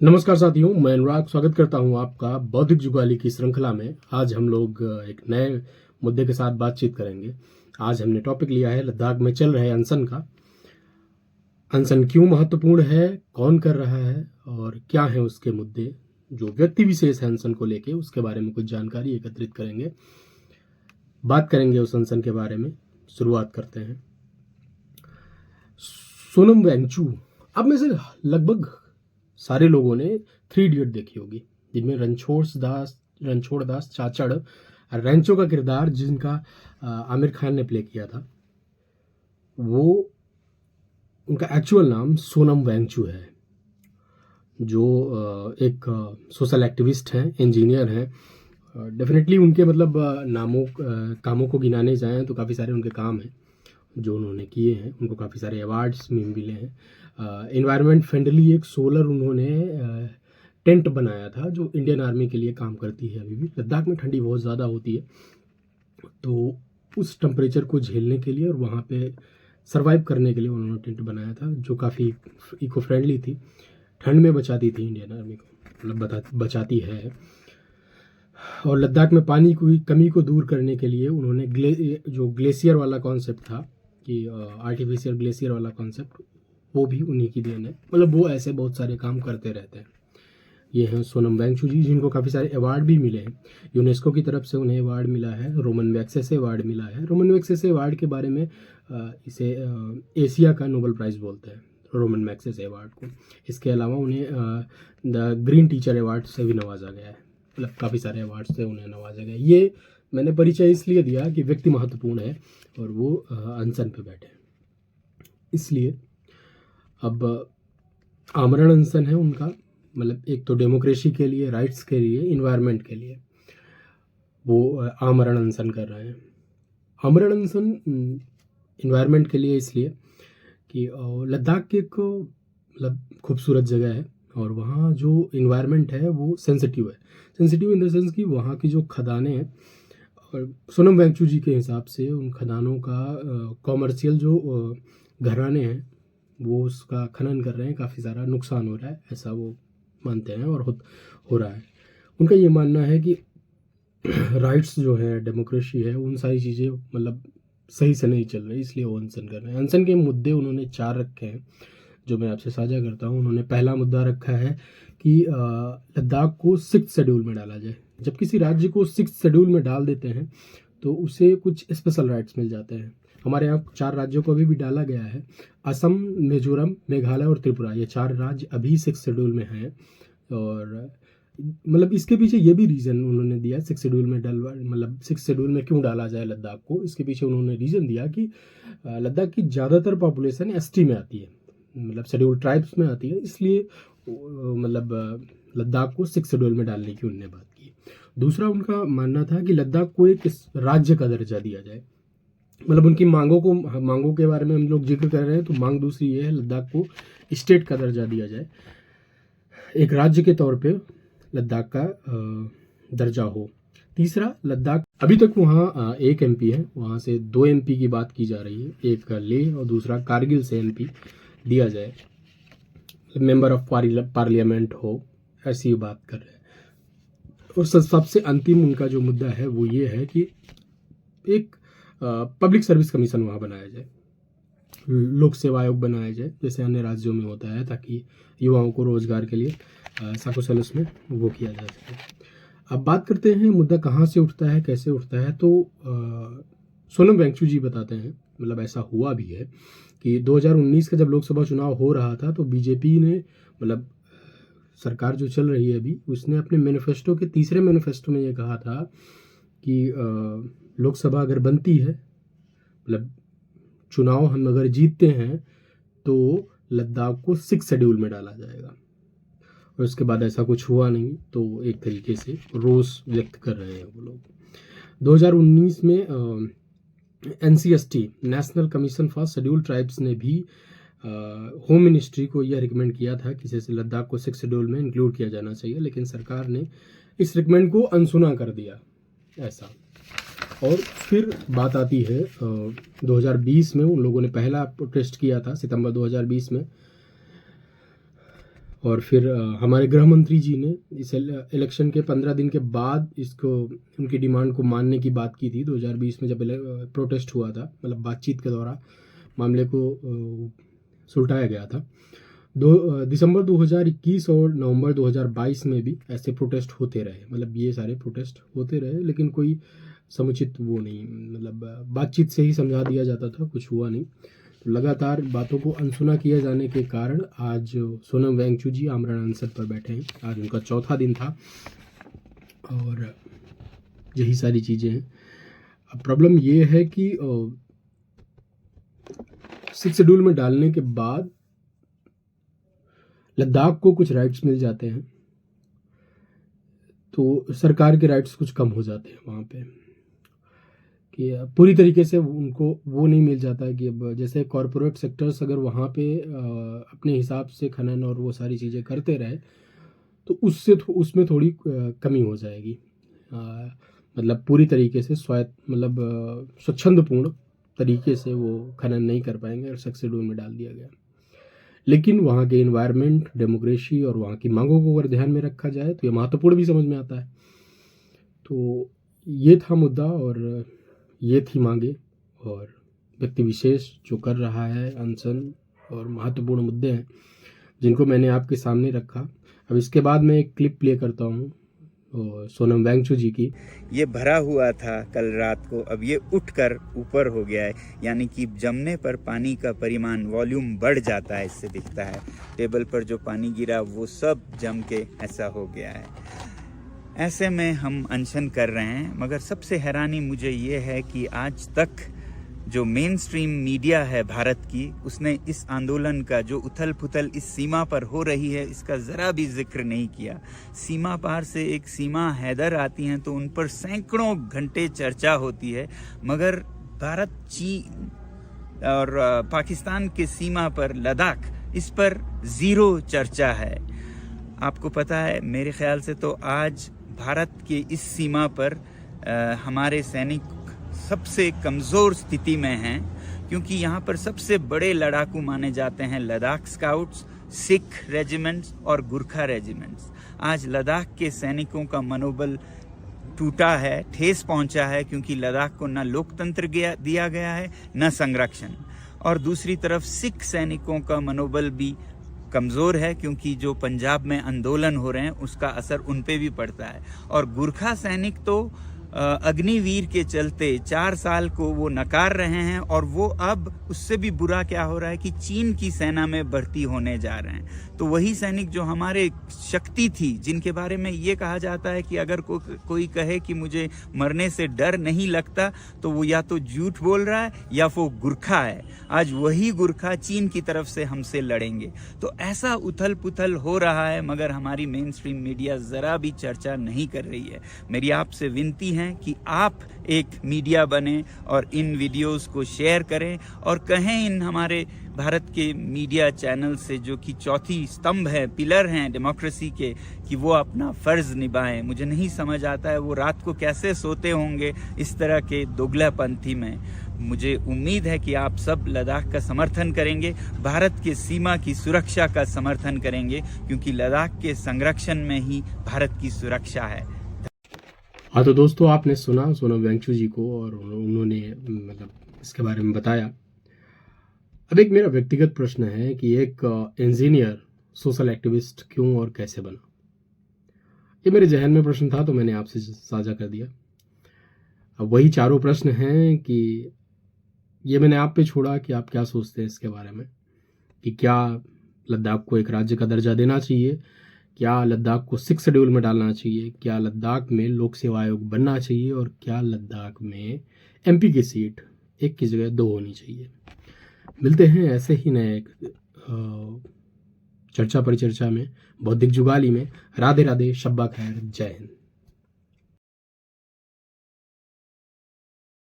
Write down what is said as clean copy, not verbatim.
नमस्कार साथियों, मैं अनुराग स्वागत करता हूं आपका बौद्धिक जुगाली की श्रृंखला में। आज हम लोग एक नए मुद्दे के साथ बातचीत करेंगे। आज हमने टॉपिक लिया है लद्दाख में चल रहे अनशन का। अनशन क्यों महत्वपूर्ण है, कौन कर रहा है और क्या है उसके मुद्दे। जो व्यक्ति विशेष है अनशन को लेके, उसके बारे में कुछ जानकारी एकत्रित करेंगे, बात करेंगे उस अनशन के बारे में। शुरुआत करते हैं। सोनम वांगचुक, अब में से लगभग सारे लोगों ने 3 इडियट देखी होगी, जिनमें रणछोड़ दास चाचड़ रैंचो का किरदार जिनका आमिर खान ने प्ले किया था, वो उनका एक्चुअल नाम सोनम वांगचुक है, जो एक सोशल एक्टिविस्ट हैं, इंजीनियर हैं। डेफिनेटली उनके मतलब कामों को गिनाने जाएं तो काफ़ी सारे उनके काम हैं जो उन्होंने किए हैं। उनको काफ़ी सारे अवार्ड्स में मिले हैं। इन्वायरमेंट फ्रेंडली एक सोलर उन्होंने टेंट बनाया था जो इंडियन आर्मी के लिए काम करती है। अभी भी लद्दाख में ठंडी बहुत ज़्यादा होती है, तो उस टेम्परेचर को झेलने के लिए और वहाँ पे सरवाइव करने के लिए उन्होंने टेंट बनाया था, जो काफ़ी इको फ्रेंडली थी, ठंड में बचाती थी इंडियन आर्मी को, मतलब बचाती है। और लद्दाख में पानी की कमी को दूर करने के लिए उन्होंने जो ग्लेशियर वाला कॉन्सेप्ट था कि आर्टिफिशियल ग्लेशियर वाला कॉन्सेप्ट, वो भी उन्हीं की देन है। मतलब वो ऐसे बहुत सारे काम करते रहते हैं। ये हैं सोनम वांगचुक जी, जिनको काफ़ी सारे अवार्ड भी मिले हैं। यूनेस्को की तरफ से उन्हें अवार्ड मिला है, रोमन मैग्सेसे अवार्ड मिला है। रोमन मैग्सेसे अवार्ड के बारे में इसे एशिया का नोबेल प्राइज़ बोलते हैं, रोमन मैग्सेसे अवार्ड को। इसके अलावा उन्हें द ग्रीन टीचर अवार्ड से भी नवाजा गया है। मतलब काफ़ी सारे अवार्ड से उन्हें नवाजा गया। ये मैंने परिचय इसलिए दिया कि व्यक्ति महत्वपूर्ण है और वो अनशन पे बैठे हैं, इसलिए। अब आमरण अनशन है उनका, मतलब एक तो डेमोक्रेसी के लिए, राइट्स के लिए, इन्वायरमेंट के लिए वो आमरण अनशन कर रहे हैं। आमरण अनशन इन्वायरमेंट के लिए इसलिए कि लद्दाख एक मतलब खूबसूरत जगह है और वहाँ जो इन्वायरमेंट है वो सेंसिटिव है। सेंसिटिव इन द सेंस कि वहाँ की जो खदानें हैं, और सोनम वांगचुक जी के हिसाब से उन खदानों का कॉमर्शियल जो घराने हैं वो उसका खनन कर रहे हैं, काफ़ी सारा नुकसान हो रहा है, ऐसा वो मानते हैं और हो रहा है। उनका ये मानना है कि राइट्स जो है, डेमोक्रेसी है, उन सारी चीज़ें मतलब सही से नहीं चल रही, इसलिए वो अनशन कर रहे हैं। अनशन के मुद्दे उन्होंने 4 रखे हैं जो मैं आपसे साझा करता हूँ। उन्होंने पहला मुद्दा रखा है कि लद्दाख को 6th शेड्यूल में डाला जाए। जब किसी राज्य को 6th शेड्यूल में डाल देते हैं तो उसे कुछ स्पेशल राइट्स मिल जाते हैं। हमारे यहाँ 4 राज्यों को अभी भी डाला गया है, असम, मिजोरम, मेघालय और त्रिपुरा। ये 4 राज्य अभी 6th शेड्यूल में हैं। और मतलब इसके पीछे ये भी रीज़न उन्होंने दिया 6th शेड्यूल में मतलब 6th शेड्यूल में क्यों डाला जाए लद्दाख को। इसके पीछे उन्होंने रीज़न दिया कि लद्दाख की ज़्यादातर पॉपुलेशन एसटी में आती है, मतलब शेड्यूल ट्राइब्स में आती है, इसलिए मतलब लद्दाख को 6th शेड्यूल में डालने की उन्होंने बात की। दूसरा उनका मानना था कि लद्दाख को एक राज्य का दर्जा दिया जाए। मतलब उनकी मांगों के बारे में हम लोग जिक्र कर रहे हैं, तो मांग दूसरी ये है, लद्दाख को स्टेट का दर्जा दिया जाए, एक राज्य के तौर पे लद्दाख का दर्जा हो। तीसरा, लद्दाख अभी तक वहाँ एक एमपी है, वहाँ से 2 एमपी की बात की जा रही है, एक लेह और दूसरा कारगिल से एमपी दिया जाए, मेंबर ऑफ पार्लियामेंट हो, ऐसी बात कर रहे हैं। और सबसे अंतिम उनका जो मुद्दा है वो ये है कि एक पब्लिक सर्विस कमीशन वहाँ बनाया जाए, लोक सेवा आयोग बनाया जाए, जैसे अन्य राज्यों में होता है, ताकि युवाओं को रोजगार के लिए सकुशल उसमें वो किया जा सके। अब बात करते हैं मुद्दा कहाँ से उठता है, कैसे उठता है। तो सोनम वांगचुक जी बताते हैं, मतलब ऐसा हुआ भी है कि 2019 का जब लोकसभा चुनाव हो रहा था तो बीजेपी ने, मतलब सरकार जो चल रही है अभी, उसने अपने मैनिफेस्टो के तीसरे मैनिफेस्टो में ये कहा था कि लोकसभा अगर बनती है, मतलब चुनाव हम अगर जीतते हैं तो लद्दाख को 6th शेड्यूल में डाला जाएगा। और उसके बाद ऐसा कुछ हुआ नहीं, तो एक तरीके से रोष व्यक्त कर रहे हैं वो लोग। 2019 में NCST, national commission for schedule tribes ने भी होम मिनिस्ट्री को यह रिकमेंड किया था कि जैसे लद्दाख को 6th शेड्यूल में इंक्लूड किया जाना चाहिए, लेकिन सरकार ने इस रिकमेंड को अनसुना कर दिया, ऐसा। और फिर बात आती है 2020 में उन लोगों ने पहला प्रोटेस्ट किया था, सितंबर 2020 में, और फिर हमारे गृह मंत्री जी ने इस इलेक्शन के 15 दिन के बाद इसको उनकी डिमांड को मानने की बात की थी। 2020 में जब प्रोटेस्ट हुआ था, मतलब बातचीत के दौरान मामले को सुलटाया गया था। दिसंबर 2021 और नवंबर 2022 में भी ऐसे प्रोटेस्ट होते रहे, मतलब ये सारे प्रोटेस्ट होते रहे, लेकिन कोई समुचित वो नहीं, मतलब बातचीत से ही समझा दिया जाता था, कुछ हुआ नहीं। तो लगातार बातों को अनसुना किए जाने के कारण आज सोनम वांगचुक जी आमरण अनशन पर बैठे हैं। आज उनका चौथा दिन था और यही सारी चीज़ें हैं। अब प्रॉब्लम ये है कि 6 शेड्यूल में डालने के बाद लद्दाख को कुछ राइट्स मिल जाते हैं, तो सरकार के राइट्स कुछ कम हो जाते हैं वहाँ पे, कि पूरी तरीके से उनको वो नहीं मिल जाता है कि अब जैसे कॉरपोरेट सेक्टर्स अगर वहाँ पे अपने हिसाब से खनन और वो सारी चीज़ें करते रहे तो उसमें थोड़ी कमी हो जाएगी। मतलब पूरी तरीके से स्वायत्त, मतलब स्वच्छंदपूर्ण तरीके से वो खनन नहीं कर पाएंगे और शेड्यूल में डाल दिया गया। लेकिन वहाँ के इन्वायरमेंट, डेमोक्रेसी और वहाँ की मांगों को अगर ध्यान में रखा जाए तो ये महत्वपूर्ण भी समझ में आता है। तो ये था मुद्दा और ये थी मांगे, और व्यक्ति विशेष जो कर रहा है अनशन, और महत्वपूर्ण मुद्दे हैं जिनको मैंने आपके सामने रखा। अब इसके बाद मैं एक क्लिप प्ले करता हूँ सोनम वांगचुक जी की। ये भरा हुआ था कल रात को, अब ये उठकर ऊपर हो गया है, यानी कि जमने पर पानी का परिमाण, वॉल्यूम बढ़ जाता है। इससे दिखता है टेबल पर जो पानी गिरा वो सब जम के ऐसा हो गया है। ऐसे में हम अनशन कर रहे हैं, मगर सबसे हैरानी मुझे ये है कि आज तक जो मेन स्ट्रीम मीडिया है भारत की, उसने इस आंदोलन का जो उथल पुथल इस सीमा पर हो रही है इसका ज़रा भी जिक्र नहीं किया। सीमा पार से एक सीमा हैदर आती हैं तो उन पर सैकड़ों घंटे चर्चा होती है, मगर भारत, चीन और पाकिस्तान के सीमा पर लद्दाख, इस पर ज़ीरो चर्चा है। आपको पता है, मेरे ख्याल से तो आज भारत के इस सीमा पर हमारे सैनिक सबसे कमज़ोर स्थिति में हैं, क्योंकि यहाँ पर सबसे बड़े लड़ाकू माने जाते हैं लद्दाख स्काउट्स, सिख रेजिमेंट्स और गुरखा रेजिमेंट्स। आज लद्दाख के सैनिकों का मनोबल टूटा है, ठेस पहुंचा है, क्योंकि लद्दाख को न लोकतंत्र दिया गया है न संरक्षण। और दूसरी तरफ सिख सैनिकों का मनोबल भी कमज़ोर है, क्योंकि जो पंजाब में आंदोलन हो रहे हैं उसका असर उन पे भी पड़ता है। और गुरखा सैनिक तो अग्निवीर के चलते 4 साल को वो नकार रहे हैं, और वो अब उससे भी बुरा क्या हो रहा है कि चीन की सेना में भर्ती होने जा रहे हैं। तो वही सैनिक जो हमारे शक्ति थी, जिनके बारे में ये कहा जाता है कि अगर कोई कहे कि मुझे मरने से डर नहीं लगता तो वो या तो झूठ बोल रहा है या वो गुरखा है। आज वही गुरखा चीन की तरफ से हमसे लड़ेंगे। तो ऐसा उथल पुथल हो रहा है, मगर हमारी मेन स्ट्रीम मीडिया ज़रा भी चर्चा नहीं कर रही है। मेरी आपसे विनती है कि आप एक मीडिया बने और इन वीडियोस को शेयर करें और कहें इन हमारे भारत के मीडिया चैनल से, जो कि चौथी स्तंभ है, पिलर हैं डेमोक्रेसी के, कि वो अपना फ़र्ज़ निभाएं। मुझे नहीं समझ आता है वो रात को कैसे सोते होंगे इस तरह के दोगलापंथी में। मुझे उम्मीद है कि आप सब लद्दाख का समर्थन करेंगे, भारत के सीमा की सुरक्षा का समर्थन करेंगे, क्योंकि लद्दाख के संरक्षण में ही भारत की सुरक्षा है। हाँ, तो दोस्तों आपने सुना सोनम वांगचुक जी को, और उन्होंने मतलब इसके बारे में बताया। अब एक मेरा व्यक्तिगत प्रश्न है कि एक इंजीनियर सोशल एक्टिविस्ट क्यों और कैसे बना? ये मेरे जहन में प्रश्न था तो मैंने आपसे साझा कर दिया। अब वही चारों प्रश्न हैं कि ये मैंने आप पे छोड़ा कि आप क्या सोचते हैं इसके बारे में, कि क्या लद्दाख को एक राज्य का दर्जा देना चाहिए, क्या लद्दाख को 6 शेड्यूल में डालना चाहिए, क्या लद्दाख में लोक सेवा आयोग बनना चाहिए, और क्या लद्दाख में एमपी की सीट 1 की जगह 2 होनी चाहिए। मिलते हैं ऐसे ही नए एक चर्चा परिचर्चा में, बौद्धिक जुगाली में। राधे राधे, शब्बा खैर, जय हिंद।